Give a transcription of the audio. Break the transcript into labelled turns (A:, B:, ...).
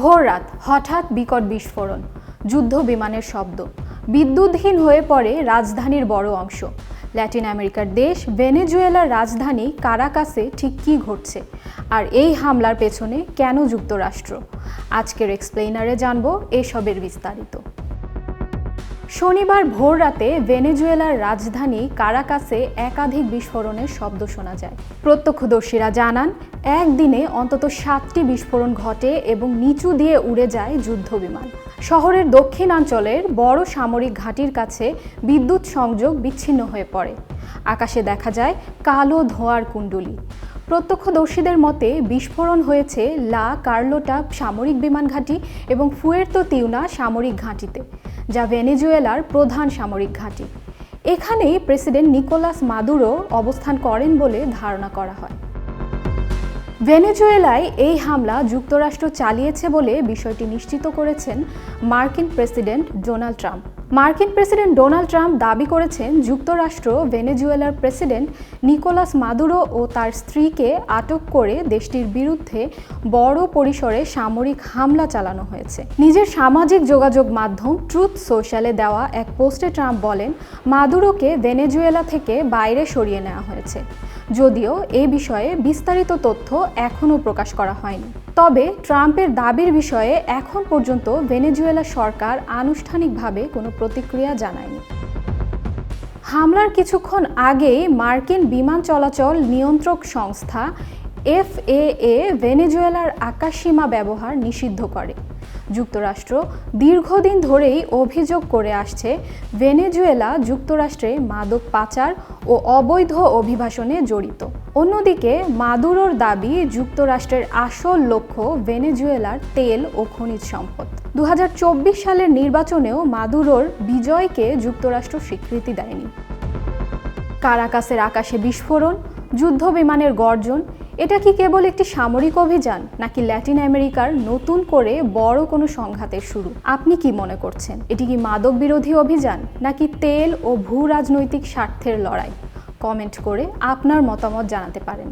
A: ভোররাত হঠাৎ বিকট বিস্ফোরণ, যুদ্ধ বিমানের শব্দ, বিদ্যুৎহীন হয়ে পড়ে রাজধানীর বড় অংশ। ল্যাটিন আমেরিকার দেশ ভেনেজুয়েলার রাজধানী কারাকাসে ঠিক কী ঘটছে, আর এই হামলার পেছনে কেন যুক্তরাষ্ট্র? আজকের এক্সপ্লেইনারে জানব এসবের বিস্তারিত। শনিবার ভোররাতে ভেনেজুয়েলার রাজধানী কারাকাসে একাধিক বিস্ফোরণের শব্দ শোনা যায়। প্রত্যক্ষদর্শীরা জানান, একদিনে অন্তত 7টি বিস্ফোরণ ঘটে এবং নিচু দিয়ে উড়ে যায় যুদ্ধবিমান। শহরের দক্ষিণাঞ্চলের বড় সামরিক ঘাঁটির কাছে বিদ্যুৎ সংযোগ বিচ্ছিন্ন হয়ে পড়ে। আকাশে দেখা যায় কালো ধোঁয়ার কুণ্ডলী। প্রত্যক্ষদর্শীদের মতে বিস্ফোরণ হয়েছে লা কার্লোটা সামরিক বিমান ঘাঁটি এবং ফুয়ের্তো তিউনা সামরিক ঘাঁটিতে, যা ভেনেজুয়েলার প্রধান সামরিক ঘাঁটি। এখানেই প্রেসিডেন্ট নিকোলাস মাদুরো অবস্থান করেন বলে ধারণা করা হয়। ভেনেজুয়েলায় এই হামলা যুক্তরাষ্ট্র চালিয়েছে বলে বিষয়টি নিশ্চিত করেছেন মার্কিন প্রেসিডেন্ট ডোনাল্ড ট্রাম্প। মার্কিন প্রেসিডেন্ট ডোনাল্ড ট্রাম্প দাবি করেছেন যুক্তরাষ্ট্র ভেনেজুয়েলার প্রেসিডেন্ট নিকোলাস মাদুরো ও তার স্ত্রীকে আটক করে দেশটির বিরুদ্ধে বড় পরিসরে সামরিক হামলা চালানো হয়েছে। নিজের সামাজিক যোগাযোগ মাধ্যম ট্রুথ সোশ্যালে দেওয়া এক পোস্টে ট্রাম্প বলেন, মাদুরোকে ভেনেজুয়েলা থেকে বাইরে সরিয়ে নেওয়া হয়েছে, যদিও এ বিষয়ে বিস্তারিত তথ্য এখনও প্রকাশ করা হয়নি। তবে ট্রাম্পের দাবির বিষয়ে এখন পর্যন্ত ভেনেজুয়েলা সরকার আনুষ্ঠানিকভাবে কোনো প্রতিক্রিয়া জানায়নি। হামলার কিছুক্ষণ আগেই মার্কিন বিমান চলাচল নিয়ন্ত্রক সংস্থা FAA ভেনেজুয়েলার আকাশসীমা ব্যবহার নিষিদ্ধ করে। যুক্তরাষ্ট্র দীর্ঘদিন ধরেই অভিযোগ করে আসছে ভেনেজুয়েলা যুক্তরাষ্ট্রে মাদক পাচার ও অবৈধ অভিবাসনে জড়িত। অন্যদিকে মাদুরোর দাবি যুক্তরাষ্ট্রের আসল লক্ষ্য ভেনেজুয়েলার তেল ও খনিজ সম্পদ। 2024 সালের নির্বাচনেও মাদুরোর বিজয়কে যুক্তরাষ্ট্র স্বীকৃতি দেয়নি। কারাকাসের আকাশে বিস্ফোরণ, যুদ্ধ বিমানের গর্জন, এটা কি কেবল একটি সামরিক অভিযান, নাকি ল্যাটিন আমেরিকার নতুন করে বড় কোনো সংঘাতের শুরু? আপনি কি মনে করছেন? এটি কি মাদক বিরোধী অভিযান, নাকি তেল ও ভূ রাজনৈতিক স্বার্থের লড়াই? কমেন্ট করে আপনার মতামত জানাতে পারেন।